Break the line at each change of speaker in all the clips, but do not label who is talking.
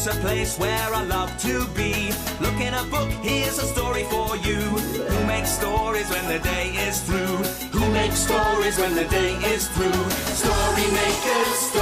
book's a place where I love to be. Look in a book, here's a story for you. Who makes stories when the day is through? Who makes stories when the day is through? Story makers,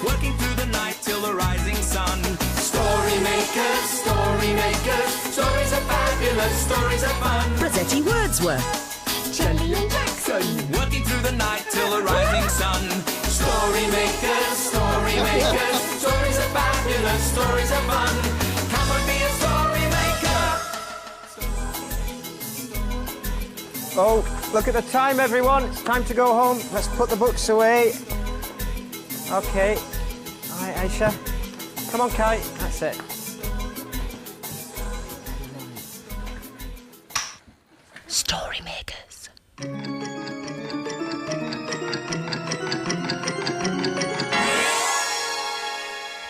working through the night till the rising sun. Story makers, stories are fabulous, stories are fun.
Rossetti Wordsworth.
Charlie and Jackson,
working through the night till the rising sun. Story makers, stories are fabulous, stories are fun. Come and be a story maker.
Oh, look at the time, everyone. It's time to go home. Let's put the books away. Okay. All right, Aisha. Come on, Kai. That's it.
Story makers.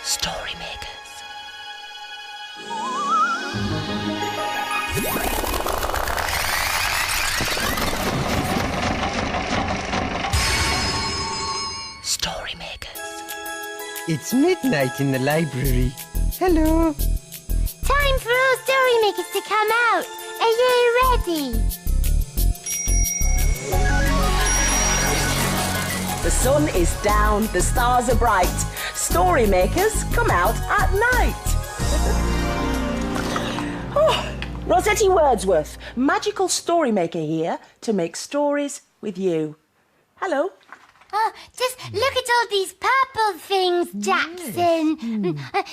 Story makers. Story makers.
It's midnight in the library. Hello.
time for all story makers to come out. Are you ready?
The sun is down, the stars are bright. Story makers come out at night. Oh, Rossetti Wordsworth, magical story maker here to make stories with you. Hello.
Oh, just look at all these purple things, Jackson.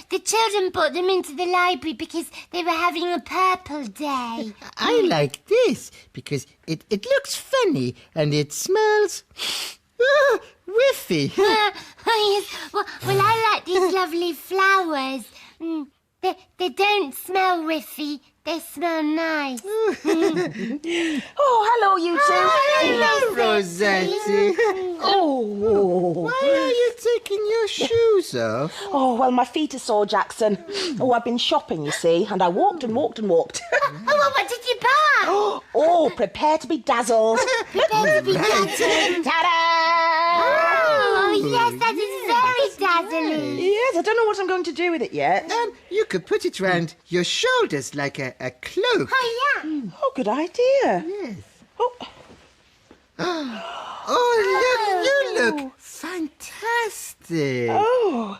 The children brought them into the library because they were having a purple day.
I like this because it looks funny and it smells whiffy.
Oh, yes. Well, I like these lovely flowers. They don't smell whiffy. They smell nice.
Oh, hello, you two.
Hello, Rossetti.
Oh.
Why are you taking your shoes off?
Oh, well, my feet are sore, Jackson. Oh, I've been shopping, you see, and I walked and walked and walked.
Oh, what did you buy?
Oh, prepare to be dazzled.
Prepare to be dazzled.
Ta-da!
Oh, yes, that is very dazzling.
Yes, I don't know what I'm going to do with it yet.
You could put it round your shoulders like a cloak.
Oh, yeah.
Oh, good idea.
Yes.
Oh.
Oh, look, you look fantastic.
Oh,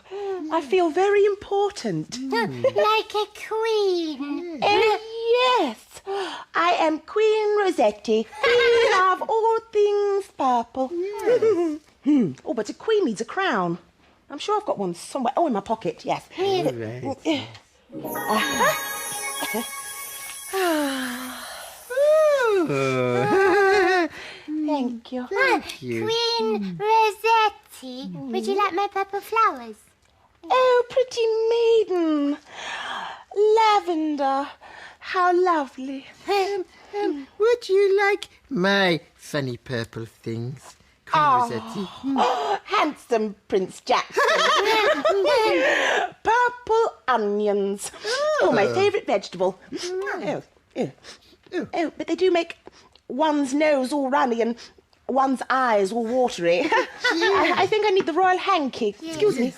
I feel very important.
Like a queen.
Oh, yes. I am Queen Rossetti, queen of all things purple. Oh, but a queen needs a crown. I'm sure I've got one somewhere. Oh, in my pocket, yes.
All right.
Thank you.
Thank you.
Queen Rossetti, would you like my purple flowers?
Oh, pretty maiden. Lavender. How lovely.
Would you like my funny purple things, Queen Rossetti?
Oh, handsome Prince Jackson. Purple onions. Oh, my favourite vegetable. Oh, but they do make one's nose all runny and one's eyes all watery. I think I need the royal hanky. Excuse me.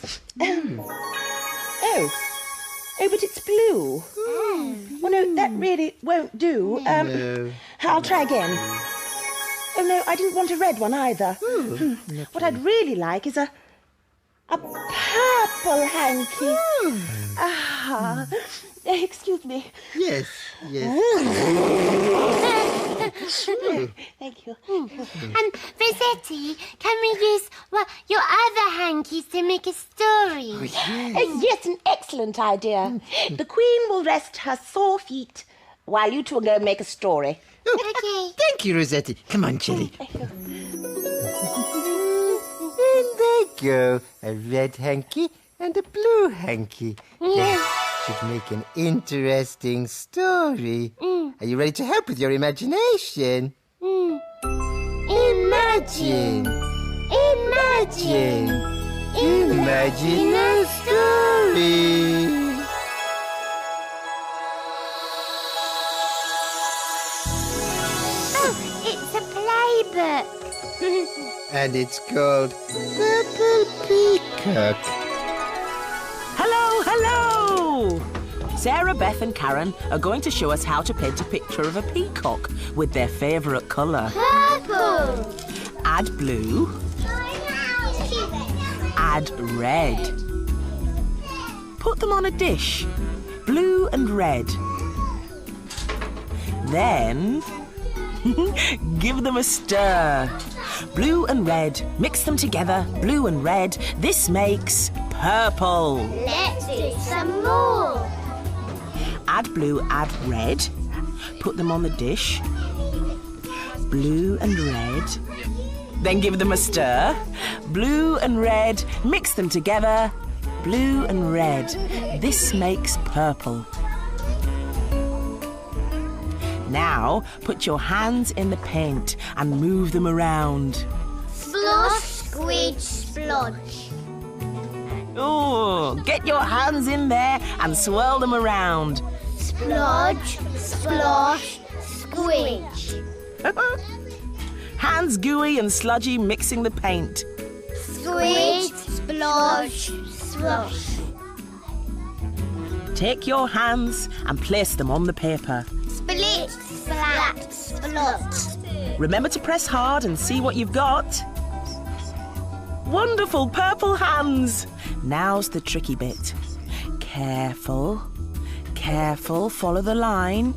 Oh, but it's blue. Well, no, that really won't do.
No.
I'll try again. Oh, no, I didn't want a red one either. What I'd really like is a purple hanky. Excuse me.
Yes.
Thank you.
And Rossetti, can we use your other hankies to make a story?
Yes, an excellent idea. The Queen will rest her sore feet while you two will go and make a story.
Okay.
Thank you, Rossetti. Come on, Chilly. And there go. A red hanky and a blue hanky. That should make an interesting story. Are you ready to help with your imagination? Imagine a story.
Oh, it's a playbook.
And it's called Purple Peacock.
Hello,
Hello! Sarah, Beth and Karen are going to show us how to paint a picture of a peacock with their favourite colour.
Purple.
Add blue. Add red. Put them on a dish. Blue and red. Then give them a stir. Blue and red. Mix them together. Blue and red. This makes purple.
Let's do some more.
Add blue, add red. Put them on the dish. Blue and red. Then give them a stir. Blue and red. Mix them together. Blue and red. This makes purple. Now, put your hands in the paint and move them around.
Splosh, squidge, splodge.
Oh, get your hands in there and swirl them around.
Splodge, splosh, squidge.
Hands gooey and sludgy mixing the paint.
Squidge, splosh, slosh.
Take your hands and place them on the paper.
Split, splat, splot.
Remember to press hard and see what you've got. Wonderful purple hands. Now's the tricky bit. Careful, careful, follow the line.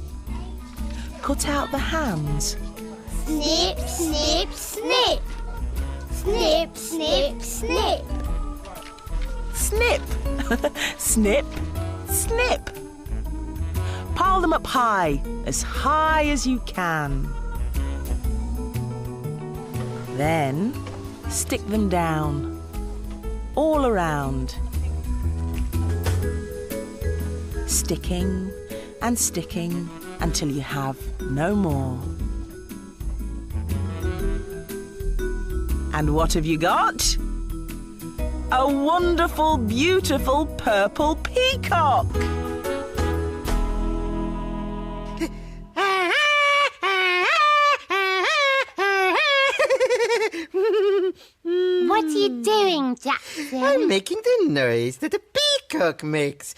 Cut out the hands.
Snip, snip, snip. Snip, snip, snip.
Snip, snip, snip. Pile them up high as you can. Then stick them down, all around. Sticking and sticking until you have no more. And what have you got? A wonderful, beautiful purple peacock.
What are you doing, Jackson?
I'm making the noise that a peacock makes.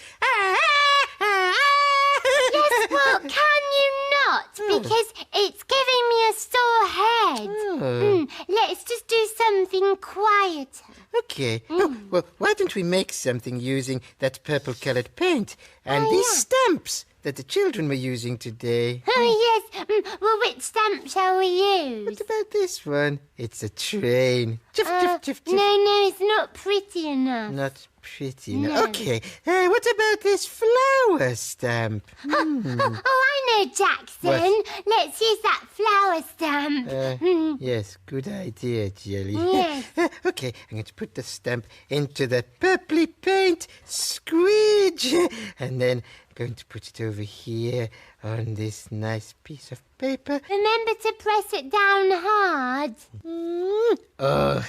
Yes, well, can you not? Because it's giving me a sore head. Let's just do something quieter.
Okay. Oh, well, why don't we make something using that purple-coloured paint and these stamps that the children were using today?
Oh, yes. Well, which stamp shall we use?
What about this one? It's a train. Jiff, jiff, jiff, jiff.
No, it's not pretty enough.
Not pretty.
No.
No. Okay. What about this flower stamp?
Oh, I know, Jackson.
What?
Let's use that flower stamp.
Yes, good idea, Jelly.
Yes.
Okay, I'm going to put the stamp into that purpley paint, squidge, and then going to put it over here on this nice piece of paper.
Remember to press it down hard.
Oh,
Oh,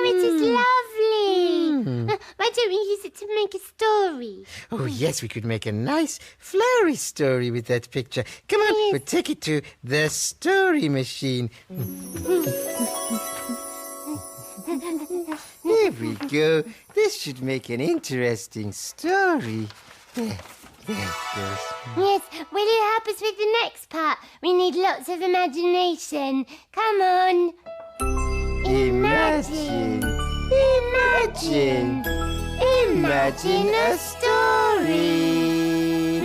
it is lovely. Why don't we use it to make a story?
oh, yes, we could make a nice flowery story with that picture. Come on,
Yes.
we'll take it to the story machine. There we go. This should make an interesting story. There it goes.
Yes, will you help us with the next part? We need lots of imagination. Come on.
Imagine a story.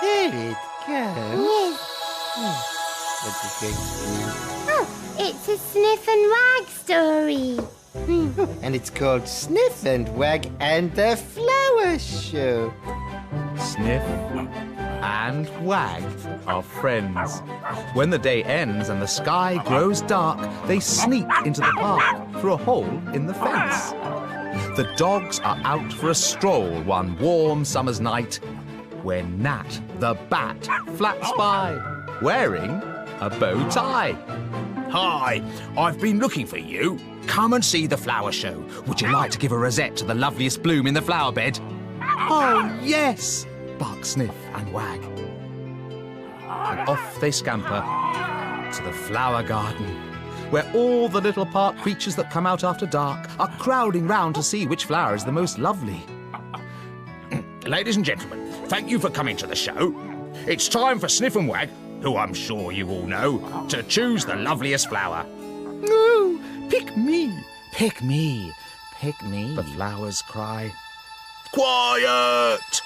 There it goes.
Yes.
What's it going to be?
Oh, it's a Sniff and Wag story.
And it's called Sniff and Wag and the Flower Show.
Sniff and Wag are friends. When the day ends and the sky grows dark, they sneak into the park through a hole in the fence. The dogs are out for a stroll one warm summer's night when Nat the Bat flaps by, wearing a bow tie.
Hi, I've been looking for you. Come and see the flower show. Would you like to give a rosette to the loveliest bloom in the flower bed?
Oh, yes, bark Sniff and Wag. And off they scamper to the flower garden, where all the little park creatures that come out after dark are crowding round to see which flower is the most lovely.
ladies and gentlemen, thank you for coming to the show. It's time for Sniff and Wag, who I'm sure you all know, to choose the loveliest flower.
No, pick me, pick me, pick me.
The flowers cry, quiet!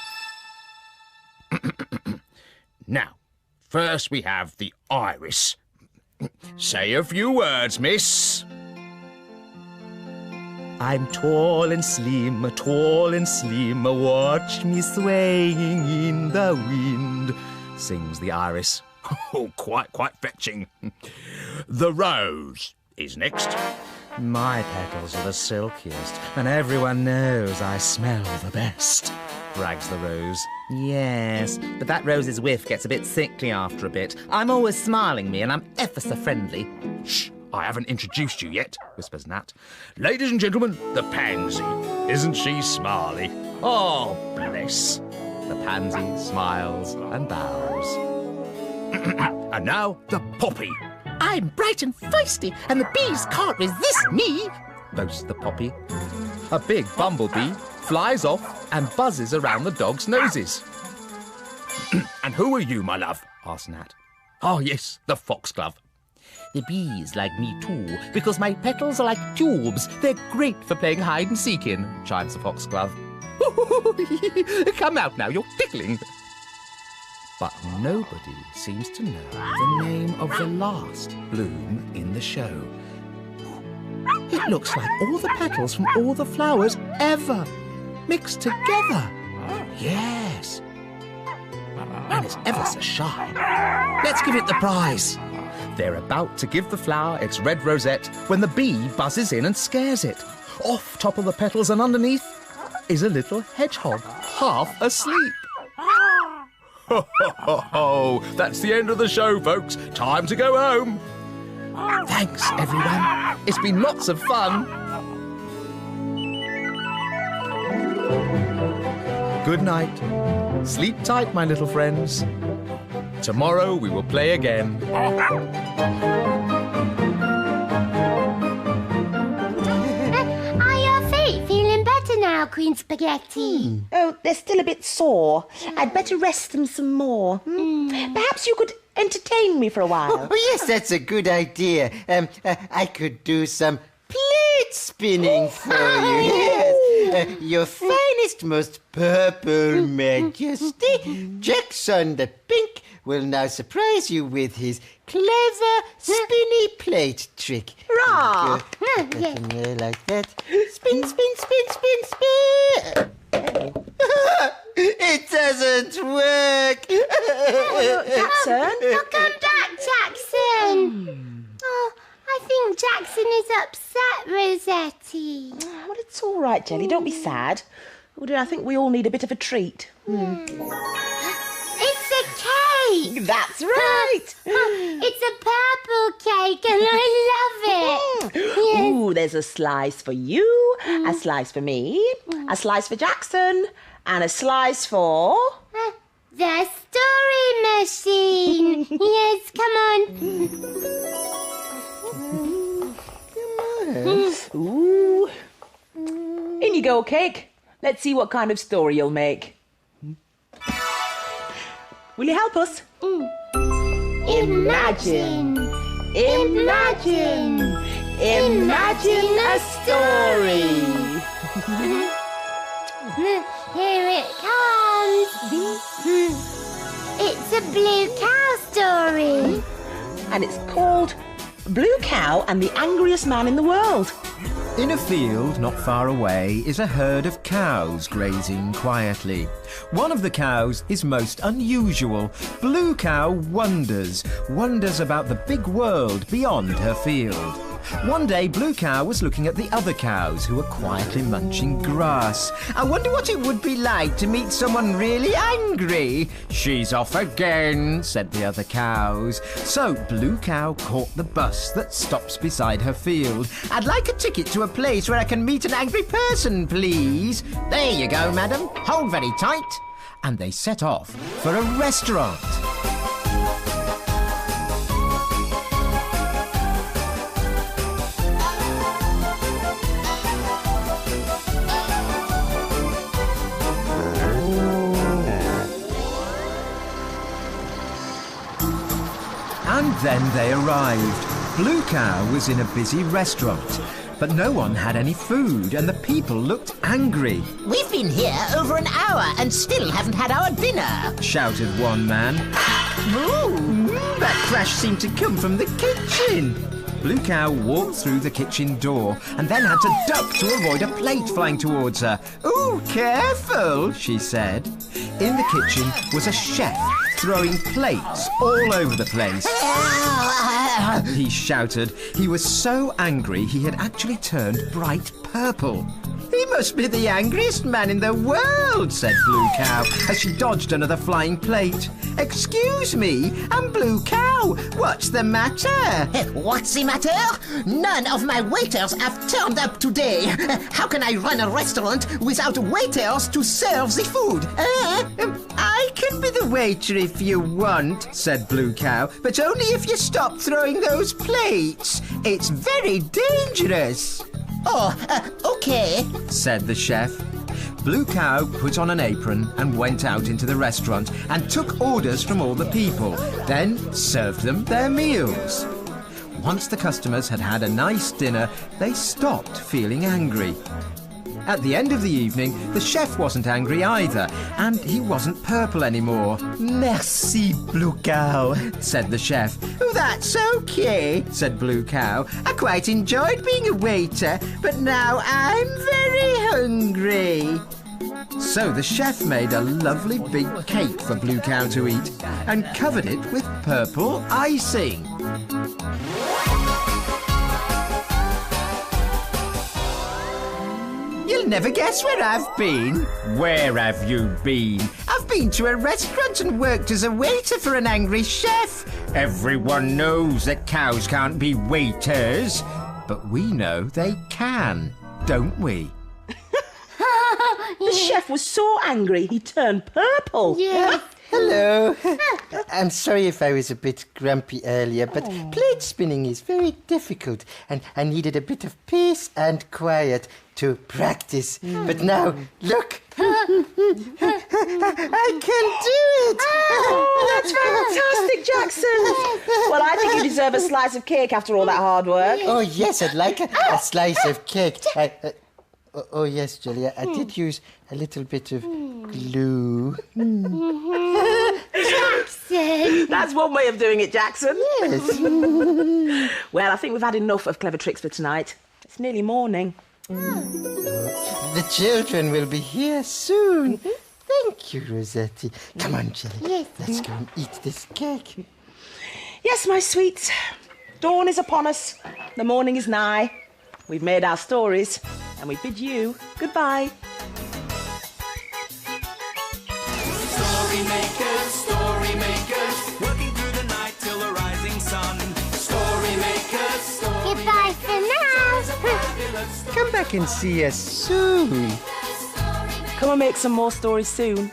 Now, first we have the iris. Say a few words, miss.
I'm tall and slim, watch me swaying in the wind, sings the iris.
Oh, quite fetching. The rose is next.
My petals are the silkiest, and everyone knows I smell the best, brags the rose. Yes, but that rose's whiff gets a bit sickly after a bit. I'm always smiling, me, and I'm ever so friendly.
Shh, I haven't introduced you yet, whispers Nat. Ladies and gentlemen, the pansy. Isn't she smiley? Oh, bless.
The pansy smiles and bows.
And now, the poppy.
I'm bright and feisty, and the bees can't resist me,
boasts the poppy. A big bumblebee flies off and buzzes around the dog's noses.
And who are you, my love?
asks Nat.
Oh, yes, the foxglove.
The bees like me too, because my petals are like tubes.
They're great for playing hide and seek in, chimes the foxglove. Come out now, you're tickling. But nobody seems to know the name of the last bloom in the show. It looks like all the petals from all the flowers ever mixed together. Yes. And it's ever so shy. Let's give it the prize. They're about to give the flower its red rosette when the bee buzzes in and scares it. Off top of the petals and underneath is a little hedgehog, half asleep.
Ho, ho, ho, ho. That's the end of the show, folks. Time to go home.
Thanks, everyone. It's been lots of fun. Good night. Sleep tight, my little friends. Tomorrow we will play again.
Are your feet feeling better now, Queen Spaghetti?
Oh, they're still a bit sore. I'd better rest them some more. Perhaps you could entertain me for a while.
Oh, yes, that's a good idea. I could do some plate spinning for you. Yes. Your finest, most purple majesty, Jackson the Pink, will now surprise you with his clever spinny plate trick.
Hurrah!
Like that. Spin, spin, spin, spin, spin. It doesn't work.
Jackson?
Welcome back, Jackson. Oh, I think Jackson is upset, Rossetti.
Well, it's all right, Jelly. Don't be sad. Oh, dear, I think we all need a bit of a treat.
It's a cake.
That's right.
It's a purple cake and I love it. Yes.
Ooh, there's a slice for you, a slice for me, a slice for Jackson, and a slice for...
The story machine. Yes, come on.
Ooh. In you go, cake. Let's see what kind of story you'll make. Will you help us? Imagine. Imagine. Imagine a story.
Here it comes. It's a blue cow story.
And it's called Blue Cow and the Angriest Man in the World.
In a field not far away is a herd of cows grazing quietly. One of the cows is most unusual. Blue Cow wonders about the big world beyond her field. One day, Blue Cow was looking at the other cows who were quietly munching grass. I wonder what it would be like to meet someone really angry. She's off again, said the other cows. So Blue Cow caught the bus that stops beside her field. I'd like a ticket to a place where I can meet an angry person, please. There you go, madam. Hold very tight. And they set off for a restaurant. And then they arrived. Blue Cow was in a busy restaurant, but no one had any food and the people looked angry.
We've been here over an hour and still haven't had our dinner,
shouted one man.
That crash seemed to come from the kitchen.
Blue Cow walked through the kitchen door and then had to duck to avoid a plate flying towards her. "Ooh, careful," she said. In the kitchen was a chef throwing plates all over the place. He shouted. He was so angry he had actually turned bright purple.
"He must be the angriest man in the world," said Blue Cow as she dodged another flying plate. "Excuse me, I'm Blue Cow. What's the matter?"
What's the matter? None of my waiters have turned up today. How can I run a restaurant without waiters to serve the food?
I can be the waiter if you want, said Blue Cow, but only if you stop throwing those plates. It's very dangerous.
Oh, okay,
said the chef. Blue Cow put on an apron and went out into the restaurant and took orders from all the people, then served them their meals. Once the customers had had a nice dinner, they stopped feeling angry. At the end of the evening, the chef wasn't angry either, and he wasn't purple anymore.
Merci, Blue Cow, said the chef. Oh, that's okay, said Blue Cow. I quite enjoyed being a waiter, but now I'm very hungry.
So the chef made a lovely big cake for Blue Cow to eat and covered it with purple icing.
You'll never guess where I've been.
Where have you been?
I've been to a restaurant and worked as a waiter for an angry chef.
Everyone knows that cows can't be waiters, but we know they can, don't we?
The chef was so angry he turned purple.
Yes.
Hello. I'm sorry if I was a bit grumpy earlier, but plate spinning is very difficult and I needed a bit of peace and quiet to practice. But now, look. I can do it.
Oh, that's fantastic, Jackson. Well, I think you deserve a slice of cake after all that hard work.
Oh, yes, I'd like a slice of cake. Oh, yes, Julia, I did use a little bit of glue.
Jackson.
That's one way of doing it, Jackson.
Yes.
Well, I think we've had enough of clever tricks for tonight. It's nearly morning.
The children will be here soon. Thank you, Rossetti. Come on, Julia.
Yes.
Let's go and eat this cake.
Yes, my sweets. Dawn is upon us. The morning is nigh. We've made our stories, and we bid you goodbye.
Story makers, working through the night till the rising sun. Story makers,
Goodbye for now.
Come back and see us soon.
Come and make some more stories soon.